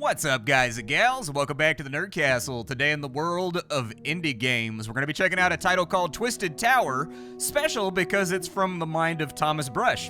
What's up, guys and gals? Welcome back to the Nerd Castle. Today in the world of indie games, we're going to be checking out a title called Twisted Tower, special because it's from the mind of Thomas Brush.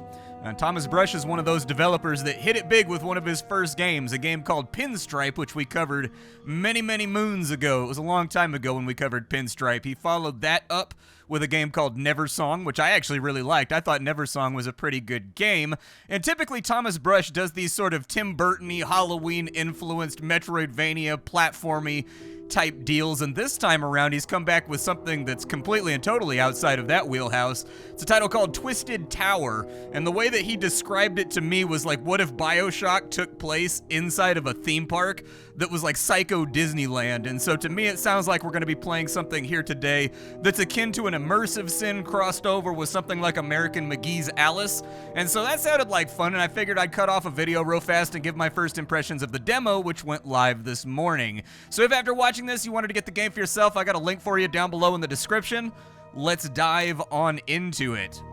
Thomas Brush is one of those developers that hit it big with one of his first games, a game called Pinstripe, which we covered many moons ago. It was a long time ago when we covered Pinstripe. He followed that up with a game called Neversong, which I actually really liked. I thought Neversong was a pretty good game. And typically Thomas Brush does these sort of Tim Burton-y, Halloween-influenced, Metroidvania, platformy type deals, and this time around he's come back with something that's completely and totally outside of that wheelhouse. It's a title called Twisted Tower, and the way that he described it to me was like, what if Bioshock took place inside of a theme park that was like Psycho Disneyland? And so to me it sounds like we're going to be playing something here today that's akin to an immersive sim crossed over with something like American McGee's Alice, and so that sounded like fun, and I figured I'd cut off a video real fast and give my first impressions of the demo, which went live this morning. So if after watching this you wanted to get the game for yourself, I got a link for you down below in the description. Let's dive on into it.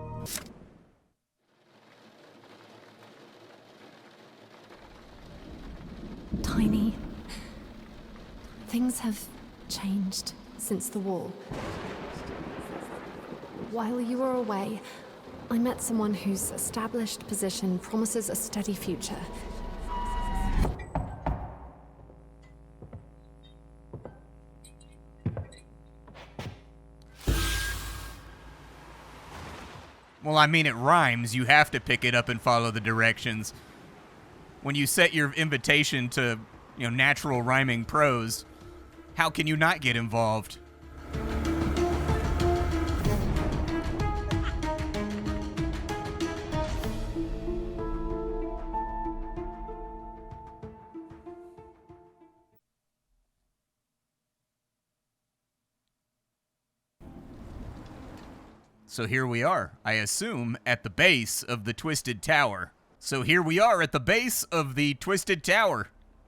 Tiny. Things have changed since the war. While you were away, I met someone whose established position promises a steady future. Well, I mean, it rhymes. You have to pick it up and follow the directions. When you set your invitation to, natural rhyming prose, how can you not get involved? So here we are, I assume, at the base of the Twisted Tower.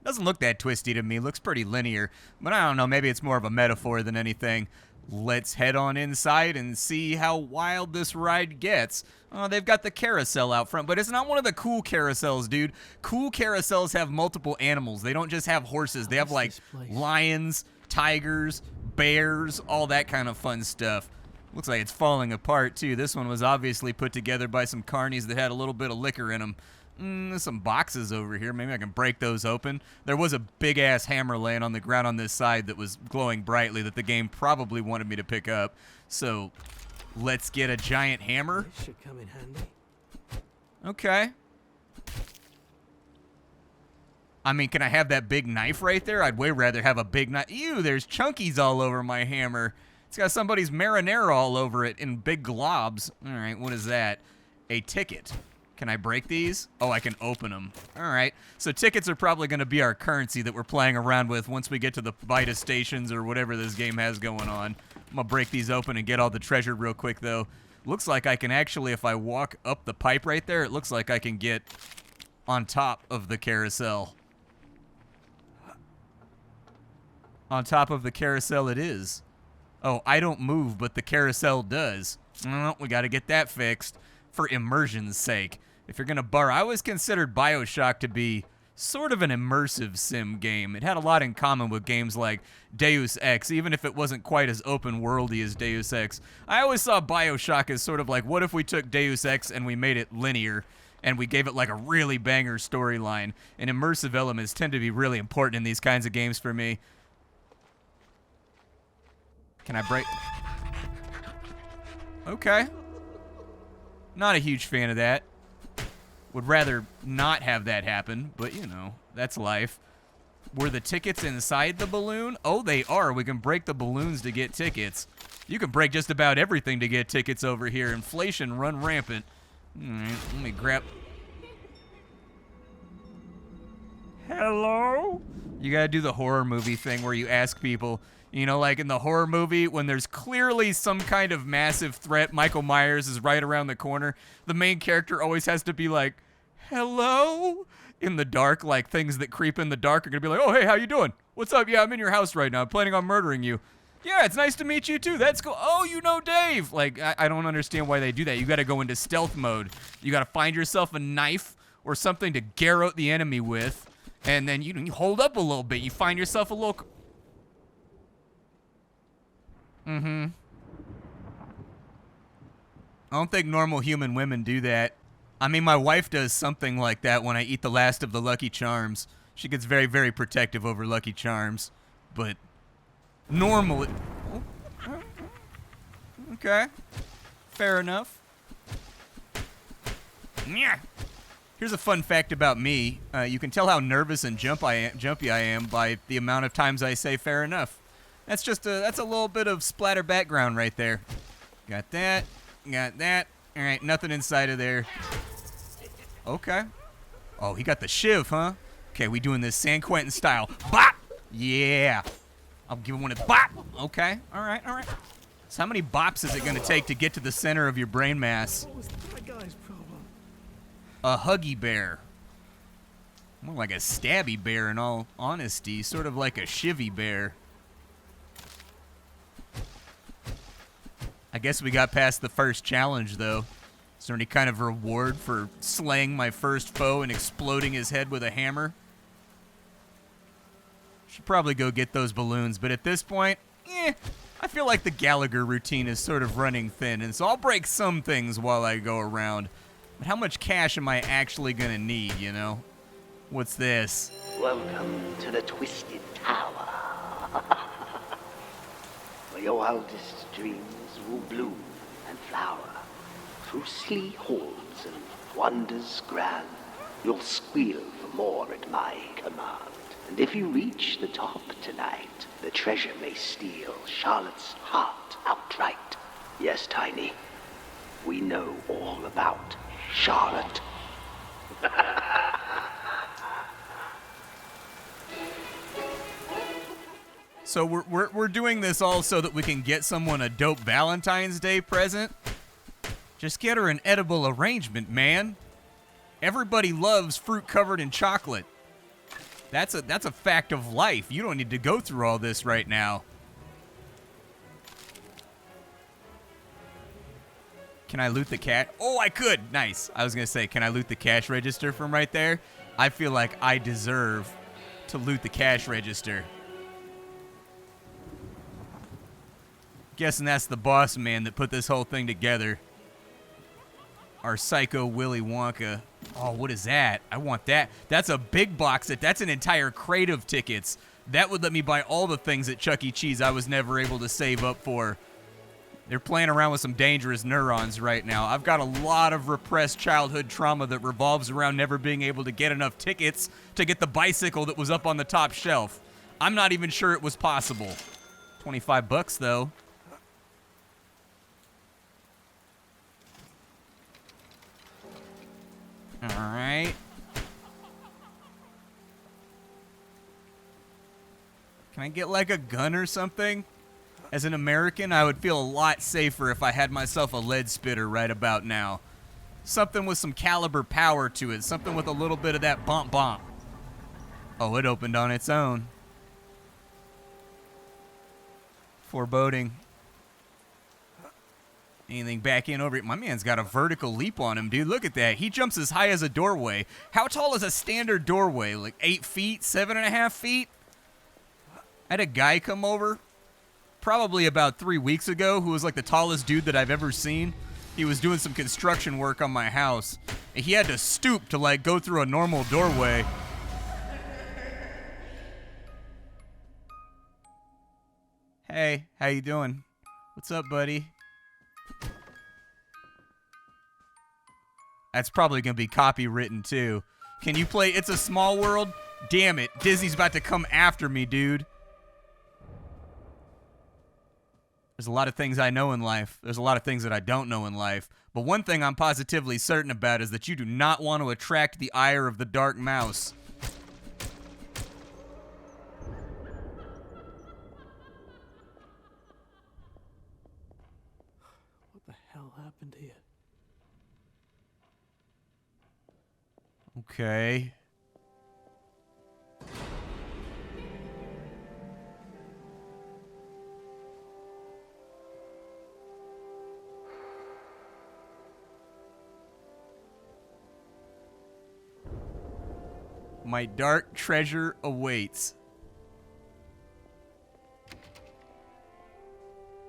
Doesn't look that twisty to me, looks pretty linear, but I don't know, maybe it's more of a metaphor than anything. Let's head on inside and see how wild this ride gets. Oh, they've got the carousel out front, but it's not one of the cool carousels, dude. Cool carousels have multiple animals. They don't just have horses. They have, like, lions, tigers, bears, all that kind of fun stuff. Looks like it's falling apart, too. This one was obviously put together by some carnies that had a little bit of liquor in them. There's some boxes over here. Maybe I can break those open. There was a big-ass hammer laying on the ground on this side that was glowing brightly that the game probably wanted me to pick up. So, let's get a giant hammer. This should come in handy. Okay. I mean, can I have that big knife right there? I'd way rather have a big knife. Ew, there's chunkies all over my hammer. It's got somebody's marinara all over it in big globs. All right, what is that? A ticket. Can I break these? Oh, I can open them. All right, so tickets are probably going to be our currency that we're playing around with once we get to the Vita stations or whatever this game has going on. I'm going to break these open and get all the treasure real quick, though. Looks like I can actually, if I walk up the pipe right there, it looks like I can get on top of the carousel. On top of the carousel it is. Oh, I don't move, but the carousel does. Oh, we got to get that fixed for immersion's sake. If you're going to borrow, I always considered Bioshock to be sort of an immersive sim game. It had a lot in common with games like Deus Ex, even if it wasn't quite as open-worldy as Deus Ex. I always saw Bioshock as sort of like, what if we took Deus Ex and we made it linear, and we gave it like a really banger storyline? And immersive elements tend to be really important in these kinds of games for me. Can I break? Okay. Not a huge fan of that. Would rather not have that happen, but that's life. Were the tickets inside the balloon? Oh, they are. We can break the balloons to get tickets. You can break just about everything to get tickets over here. Inflation run rampant. All right, let me grab. Hello? You gotta do the horror movie thing where you ask people, like in the horror movie, when there's clearly some kind of massive threat, Michael Myers is right around the corner, the main character always has to be like, hello? In the dark, like things that creep in the dark are gonna be like, oh, hey, how you doing? What's up? Yeah, I'm in your house right now. I'm planning on murdering you. Yeah, it's nice to meet you too. That's cool. Oh, you know Dave. Like, I don't understand why they do that. You gotta go into stealth mode. You gotta find yourself a knife or something to garrote the enemy with. And then you hold up a little bit. You find yourself a little... I don't think normal human women do that. I mean, my wife does something like that when I eat the last of the Lucky Charms. She gets very, very protective over Lucky Charms. But normally... Okay. Fair enough. Yeah. Here's a fun fact about me. You can tell how nervous and jumpy I am by the amount of times I say fair enough. That's a little bit of splatter background right there. Got that. Got that. All right, nothing inside of there. Okay. Oh, he got the shiv, huh? Okay, we doing this San Quentin style. Bop! Yeah. I'll give him one of bop! Okay, all right, all right. So how many bops is it going to take to get to the center of your brain mass? What was that guy's problem? A huggy bear. More like a stabby bear in all honesty. Sort of like a shivvy bear. I guess we got past the first challenge, though. Is there any kind of reward for slaying my first foe and exploding his head with a hammer? Should probably go get those balloons, but at this point, I feel like the Gallagher routine is sort of running thin, and so I'll break some things while I go around. But how much cash am I actually going to need, you know? What's this? Welcome to the Twisted Tower, where your wildest dreams will bloom and flower. Through slee halls and wonders grand, you'll squeal for more at my command. And if you reach the top tonight, the treasure may steal Charlotte's heart outright. Yes, Tiny, we know all about Charlotte. So we're doing this all so that we can get someone a dope Valentine's Day present? Just get her an edible arrangement, man. Everybody loves fruit covered in chocolate. That's a fact of life. You don't need to go through all this right now. Can I loot the cash? Oh, I could. Nice. I was going to say, can I loot the cash register from right there? I feel like I deserve to loot the cash register. Guessing that's the boss man that put this whole thing together. Our psycho Willy Wonka. Oh, what is that? I want that. That's a big box. That's an entire crate of tickets. That would let me buy all the things at Chuck E. Cheese I was never able to save up for. They're playing around with some dangerous neurons right now. I've got a lot of repressed childhood trauma that revolves around never being able to get enough tickets to get the bicycle that was up on the top shelf. I'm not even sure it was possible. 25 bucks, though. All right. Can I get like a gun or something? As an American, I would feel a lot safer if I had myself a lead spitter right about now. Something with some caliber power to it. Something with a little bit of that bump bump. Oh, it opened on its own. Foreboding. Anything back in over it? My man's got a vertical leap on him, dude. Look at that. He jumps as high as a doorway. How tall is a standard doorway? Like 8 feet? 7.5 feet? I had a guy come over probably about 3 weeks ago who was like the tallest dude that I've ever seen. He was doing some construction work on my house. And he had to stoop to like go through a normal doorway. Hey, how you doing? What's up, buddy? That's probably going to be copywritten, too. Can you play It's a Small World? Damn it. Disney's about to come after me, dude. There's a lot of things I know in life. There's a lot of things that I don't know in life. But one thing I'm positively certain about is that you do not want to attract the ire of the dark mouse. What the hell happened here? Okay. My dark treasure awaits.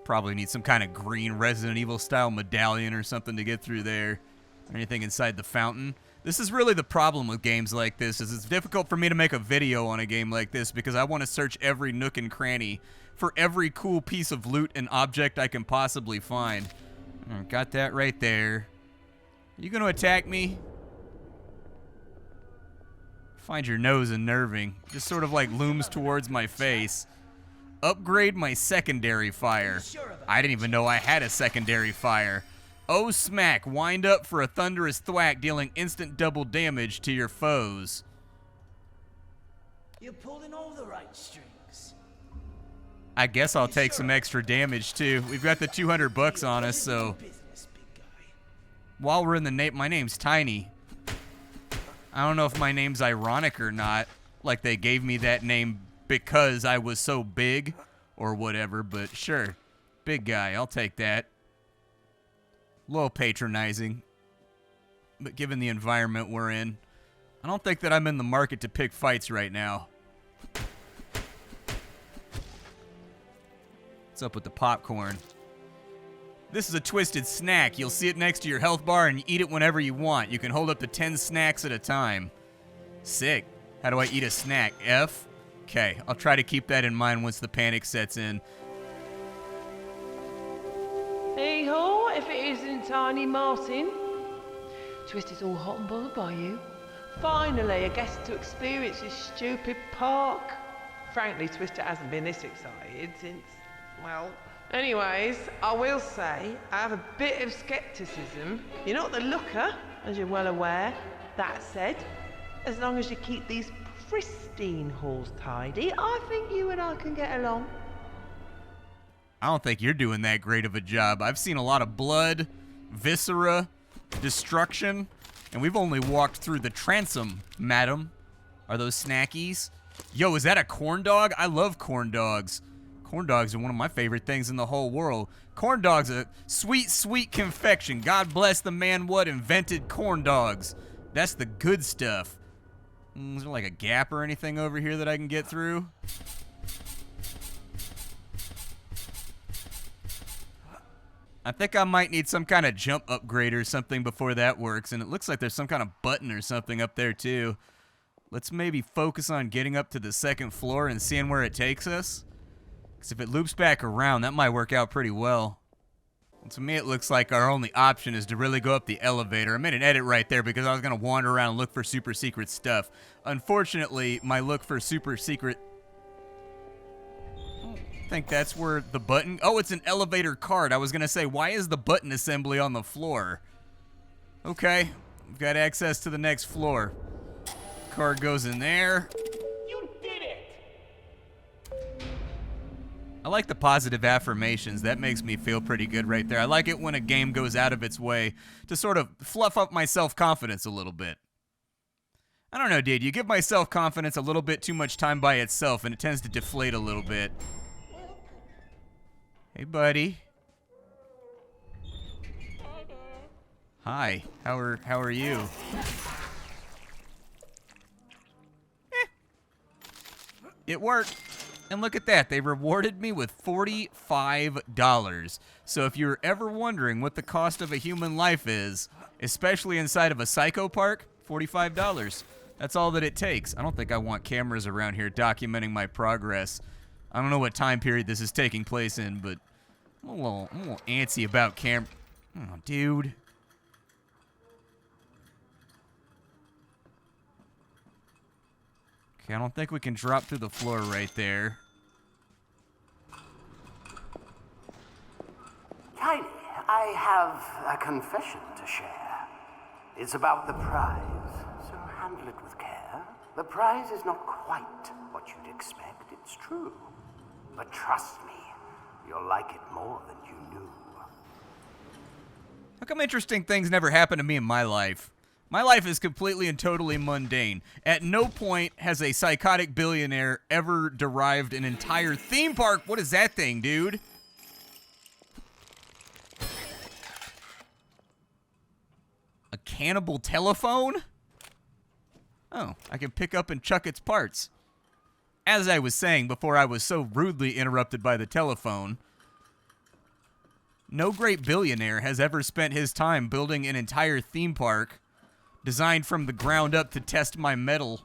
Probably need some kind of green Resident Evil style medallion or something to get through there. Anything inside the fountain. This is really the problem with games like this, is it's difficult for me to make a video on a game like this because I want to search every nook and cranny for every cool piece of loot and object I can possibly find. Got that right there. Are you going to attack me? Find your nose unnerving. Just sort of like looms towards my face. Upgrade my secondary fire. I didn't even know I had a secondary fire. Oh smack, wind up for a thunderous thwack, dealing instant double damage to your foes. You're pulling all the right strings. I guess I'll take some extra damage too. We've got the $200 on us, so while we're in the my name's Tiny. I don't know if my name's ironic or not, like they gave me that name because I was so big or whatever, but sure. Big guy, I'll take that. A little patronizing, but given the environment we're in, I don't think that I'm in the market to pick fights right now. What's up with the popcorn? This is a twisted snack. You'll see it next to your health bar and you eat it whenever you want. You can hold up to 10 snacks at a time. Sick. How do I eat a snack? F? Okay, I'll try to keep that in mind once the panic sets in. Hey ho, if it isn't Tiny Martin. Twisted's all hot and bothered by you. Finally, a guest to experience this stupid park. Frankly, Twister hasn't been this excited since, well... Anyways, I will say, I have a bit of skepticism. You're not the looker, as you're well aware. That said, as long as you keep these pristine halls tidy, I think you and I can get along. I don't think you're doing that great of a job. I've seen a lot of blood, viscera, destruction, and we've only walked through the transom, madam. Are those snackies? Yo, is that a corn dog? I love corn dogs. Corn dogs are one of my favorite things in the whole world. Corn dogs are sweet, sweet confection. God bless the man what invented corn dogs. That's the good stuff. Is there like a gap or anything over here that I can get through? I think I might need some kind of jump upgrade or something before that works, and it looks like there's some kind of button or something up there too. Let's maybe focus on getting up to the second floor and seeing where it takes us. Because if it loops back around, that might work out pretty well. And to me, it looks like our only option is to really go up the elevator. I made an edit right there because I was going to wander around and look for super secret stuff. Unfortunately, my look for super secret... I think that's where the button... Oh, it's an elevator card. I was going to say, why is the button assembly on the floor? Okay, we've got access to the next floor. Card goes in there. I like the positive affirmations. That makes me feel pretty good right there. I like it when a game goes out of its way to sort of fluff up my self-confidence a little bit. I don't know, dude. You give my self-confidence a little bit too much time by itself, and it tends to deflate a little bit. Hey, buddy. Hi. How are you? It worked. And look at that, they rewarded me with $45. So if you're ever wondering what the cost of a human life is, especially inside of a psycho park, $45. That's all that it takes. I don't think I want cameras around here documenting my progress. I don't know what time period this is taking place in, but I'm a little antsy about Oh, dude. Okay, I don't think we can drop through the floor right there. Tiny, I have a confession to share. It's about the prize, so handle it with care. The prize is not quite what you'd expect, it's true. But trust me, you'll like it more than you knew. How come interesting things never happen to me in my life? My life is completely and totally mundane. At no point has a psychotic billionaire ever derived an entire theme park. What is that thing, dude? A cannibal telephone? Oh, I can pick up and chuck its parts. As I was saying before I was so rudely interrupted by the telephone, no great billionaire has ever spent his time building an entire theme park designed from the ground up to test my mettle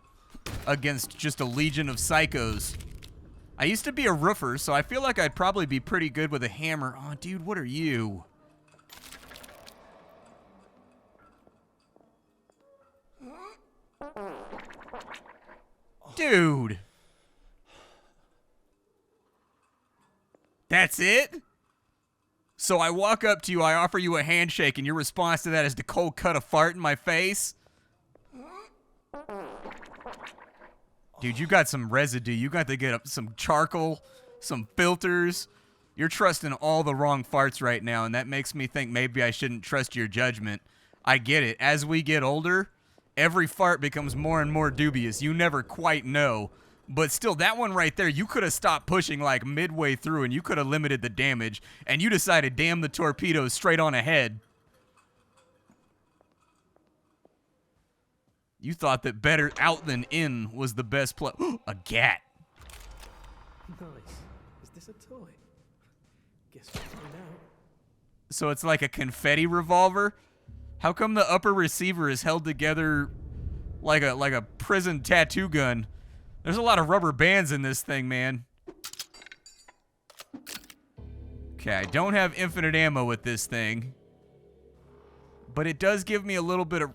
against just a legion of psychos. I used to be a roofer, so I feel like I'd probably be pretty good with a hammer. Oh, dude, what are you? Dude. That's it? So I walk up to you, I offer you a handshake, and your response to that is to cold cut a fart in my face? Dude, you got some residue. You got to get some charcoal, some filters. You're trusting all the wrong farts right now, and that makes me think maybe I shouldn't trust your judgment. I get it. As we get older, every fart becomes more and more dubious. You never quite know. But still, that one right there, you could have stopped pushing like midway through and you could have limited the damage. And you decided, damn the torpedoes, straight on ahead. You thought that better out than in was the best play. A gat. Nice. Is this a toy? Guess we'll find out. So it's like a confetti revolver? How come the upper receiver is held together like a prison tattoo gun? There's a lot of rubber bands in this thing, man. Okay, I don't have infinite ammo with this thing. But it does give me a little bit of...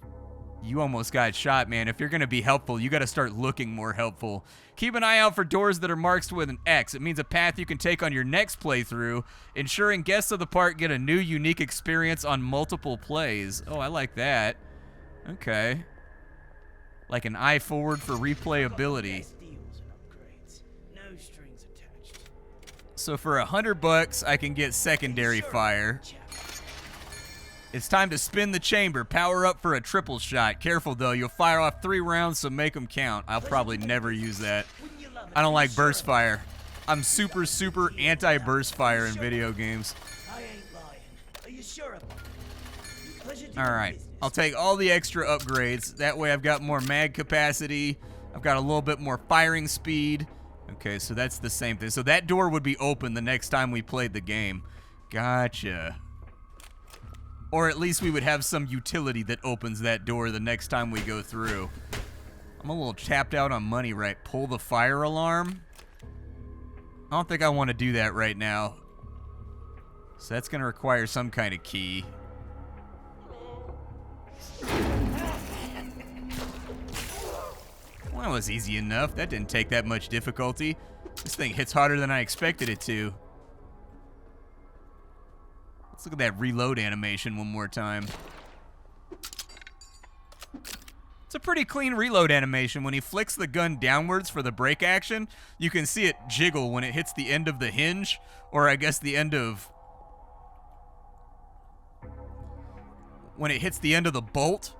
You almost got shot, man. If you're going to be helpful, you got to start looking more helpful. Keep an eye out for doors that are marked with an X. It means a path you can take on your next playthrough, ensuring guests of the park get a new, unique experience on multiple plays. Oh, I like that. Okay. Like an eye forward for replayability. So for $100, I can get secondary fire. It's time to spin the chamber. Power up for a triple shot. Careful, though. You'll fire off 3 rounds, so make them count. I'll probably never use that. I don't like burst fire. I'm super, super anti-burst fire in video games. I ain't lying. Are you sure about it? All right. I'll take all the extra upgrades. That way I've got more mag capacity. I've got a little bit more firing speed. Okay, so that's the same thing. So that door would be open the next time we played the game. Gotcha. Or at least we would have some utility that opens that door the next time we go through. I'm a little tapped out on money, right? Pull the fire alarm? I don't think I want to do that right now. So that's going to require some kind of key. Well, that was easy enough. That didn't take that much difficulty. This thing hits harder than I expected it to. Let's look at that reload animation one more time. It's a pretty clean reload animation. When he flicks the gun downwards for the break action, you can see it jiggle when it hits the end of the hinge, or I guess the end of... when it hits the end of the bolt.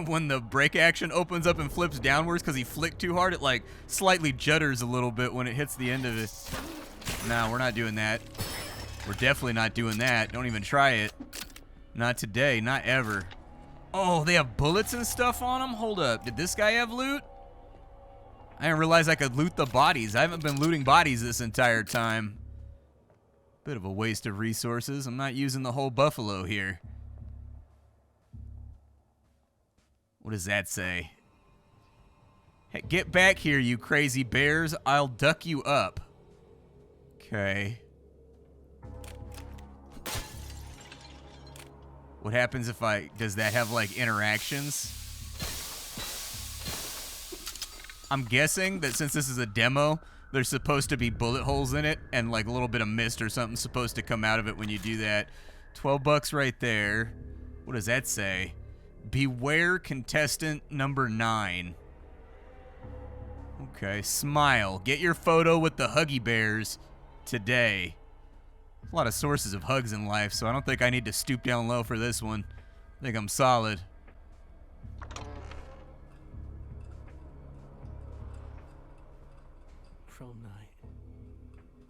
When the brake action opens up and flips downwards because he flicked too hard, it like slightly judders a little bit when it hits the end of it. No, we're not doing that. We're definitely not doing that. Don't even try it. Not today, not ever. Oh, they have bullets and stuff on them? Hold up. Did this guy have loot? I didn't realize I could loot the bodies. I haven't been looting bodies this entire time. Bit of a waste of resources. I'm not using the whole buffalo here. What does that say? Hey, get back here, you crazy bears. I'll duck you up. Okay. What happens if I... does that have, like, interactions? I'm guessing that since this is a demo, there's supposed to be bullet holes in it, and, like, a little bit of mist or something supposed to come out of it when you do that. $12 right there. What does that say? Beware contestant number 9. Okay, smile. Get your photo with the Huggy Bears today. A lot of sources of hugs in life, so I don't think I need to stoop down low for this one. I think I'm solid. Prom night.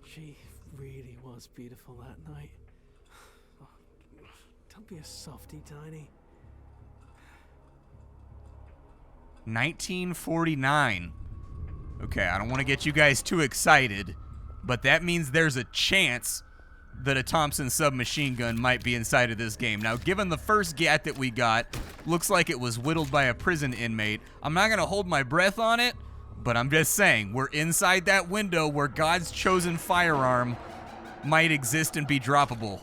She really was beautiful that night. Oh, don't be a softy, Tiny. 1949. Okay, I don't want to get you guys too excited, but that means there's a chance that a Thompson submachine gun might be inside of this game. Now, given the first GAT that we got, looks like it was whittled by a prison inmate. I'm not going to hold my breath on it, but I'm just saying, we're inside that window where God's chosen firearm might exist and be droppable.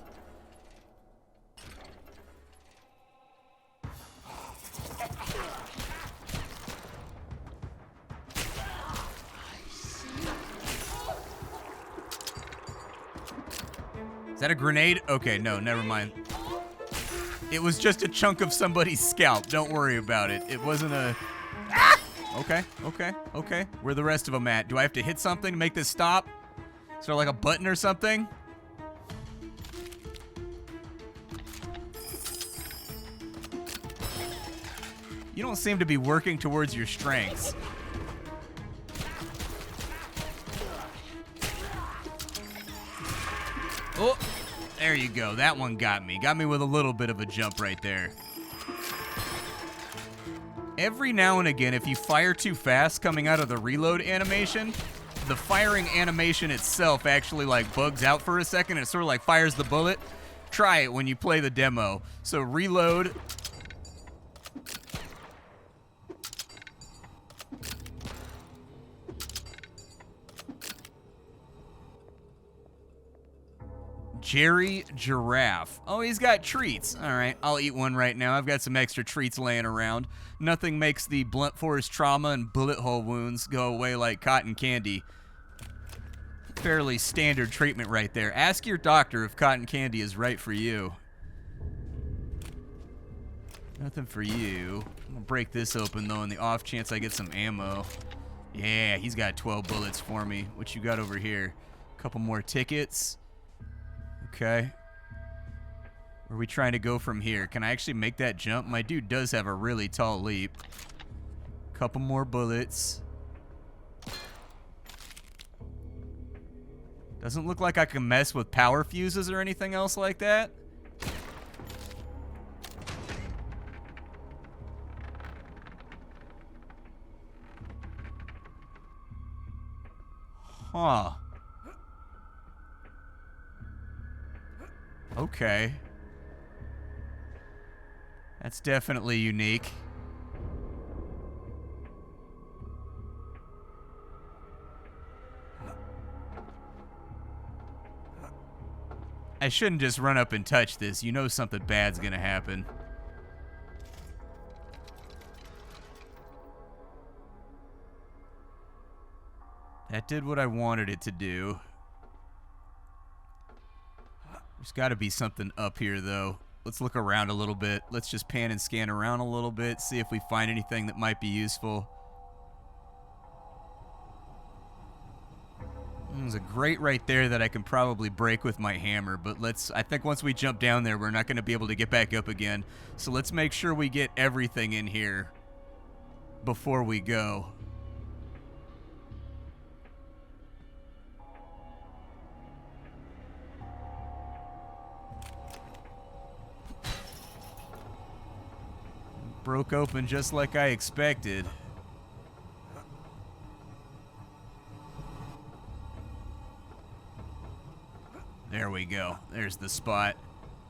Is that a grenade? Okay, no, never mind. It was just a chunk of somebody's scalp. Don't worry about it. It wasn't a... Ah! Okay. Where are the rest of them at? Do I have to hit something to make this stop? Is there like a button or something? You don't seem to be working towards your strengths. Oh, there you go. That one got me. Got me with a little bit of a jump right there. Every now and again, if you fire too fast coming out of the reload animation, the firing animation itself actually like bugs out for a second and it sort of like fires the bullet. Try it when you play the demo. So reload. Jerry Giraffe. Oh, he's got treats. All right, I'll eat one right now. I've got some extra treats laying around. Nothing makes the blunt force trauma and bullet hole wounds go away like cotton candy. Fairly standard treatment right there. Ask your doctor if cotton candy is right for you. Nothing for you. I'm gonna break this open though in the off chance I get some ammo. Yeah, he's got 12 bullets for me. What you got over here? A couple more tickets. Okay. Where are we trying to go from here? Can I actually make that jump? My dude does have a really tall leap. Couple more bullets. Doesn't look like I can mess with power fuses or anything else like that. Huh. Okay. That's definitely unique. I shouldn't just run up and touch this. You know something bad's gonna happen. That did what I wanted it to do. There's got to be something up here, though. Let's look around a little bit. Let's just pan and scan around a little bit, see if we find anything that might be useful. There's a grate right there that I can probably break with my hammer, but I think once we jump down there, we're not going to be able to get back up again. So let's make sure we get everything in here before we go. Broke open just like I expected. There we go. There's the spot.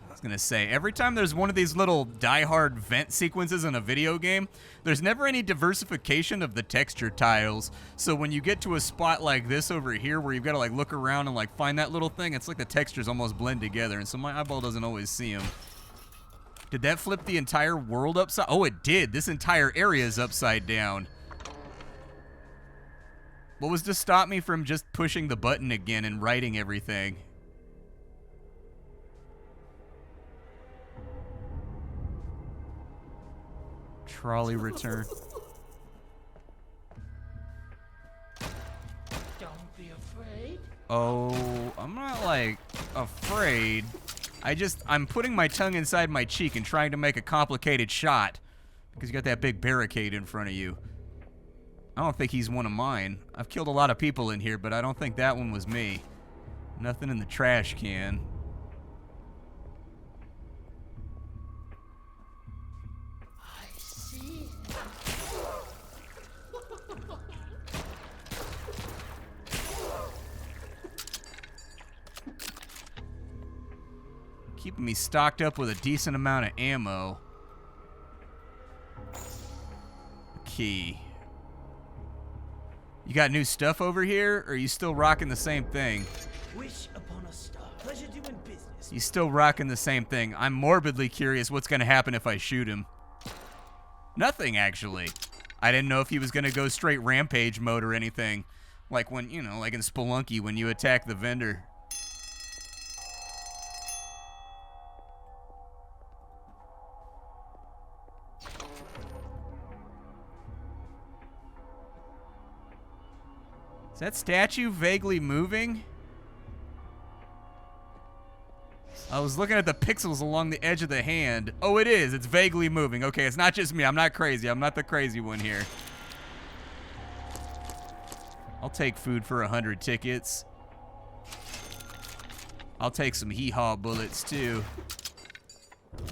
I was gonna say, every time there's one of these little die-hard vent sequences in a video game, there's never any diversification of the texture tiles. So when you get to a spot like this over here where you've got to like look around and like find that little thing, it's like the textures almost blend together, and so my eyeball doesn't always see them. Did that flip the entire world upside? Oh, it did. This entire area is upside down. What was to stop me from just pushing the button again and writing everything? Trolley return. Don't be afraid. Oh, I'm not like afraid. I'm putting my tongue inside my cheek and trying to make a complicated shot because you got that big barricade in front of you. I don't think he's one of mine. I've killed a lot of people in here, but I don't think that one was me. Nothing in the trash can. I see. Keeping me stocked up with a decent amount of ammo. Key. You got new stuff over here, or are you still rocking the same thing? Wish upon a star. Pleasure doing business. You still rocking the same thing. I'm morbidly curious what's going to happen if I shoot him. Nothing, actually. I didn't know if he was going to go straight rampage mode or anything. Like when, you know, like in Spelunky when you attack the vendor. Is that statue vaguely moving? I was looking at the pixels along the edge of the hand. Oh, it is. It's vaguely moving. Okay, it's not just me. I'm not crazy. I'm not the crazy one here. I'll take food for 100 tickets. I'll take some hee-haw bullets, too.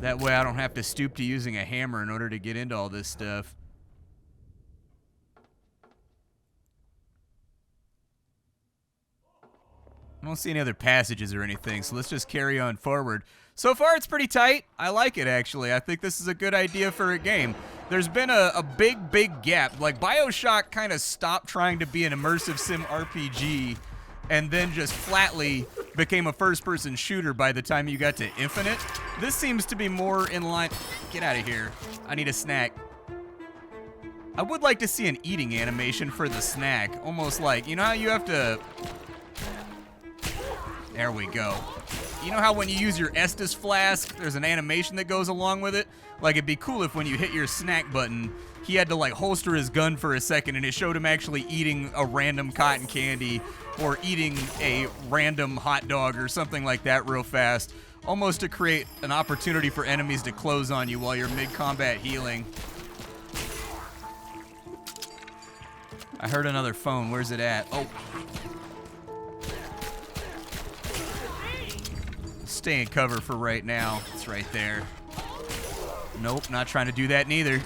That way I don't have to stoop to using a hammer in order to get into all this stuff. I don't see any other passages or anything, so let's just carry on forward. So far, it's pretty tight. I like it, actually. I think this is a good idea for a game. There's been a big gap. Like, Bioshock kind of stopped trying to be an immersive sim RPG and then just flatly became a first-person shooter by the time you got to Infinite. This seems to be more in line... Get out of here. I need a snack. I would like to see an eating animation for the snack. Almost like, you know how you have to... There we go. You know how when you use your Estus flask, there's an animation that goes along with it? Like, it'd be cool if when you hit your snack button, he had to, like, holster his gun for a second and it showed him actually eating a random cotton candy or eating a random hot dog or something like that real fast, almost to create an opportunity for enemies to close on you while you're mid-combat healing. I heard another phone. Where's it at? Oh. Stay in cover for right now. It's right there. Nope, not trying to do that neither.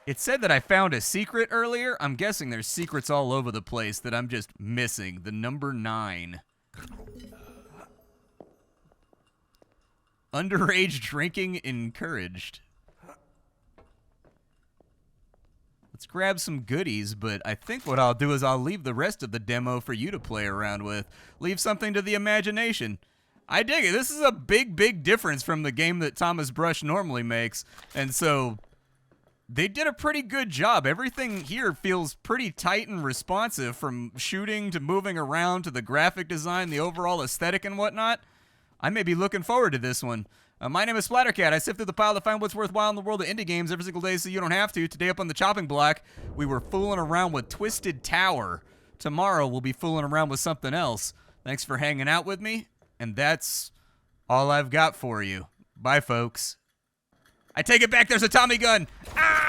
It said that I found a secret earlier. I'm guessing there's secrets all over the place that I'm just missing. The number 9. Underage drinking encouraged. Let's grab some goodies, but I think what I'll do is I'll leave the rest of the demo for you to play around with. Leave something to the imagination. I dig it. This is a big difference from the game that Thomas Brush normally makes, and so they did a pretty good job. Everything here feels pretty tight and responsive, from shooting to moving around to the graphic design, the overall aesthetic and whatnot. I may be looking forward to this one. My name is Splattercat. I sift through the pile to find what's worthwhile in the world of indie games every single day so you don't have to. Today up on the chopping block, we were fooling around with Twisted Tower. Tomorrow, we'll be fooling around with something else. Thanks for hanging out with me, and that's all I've got for you. Bye, folks. I take it back. There's a Tommy gun. Ah!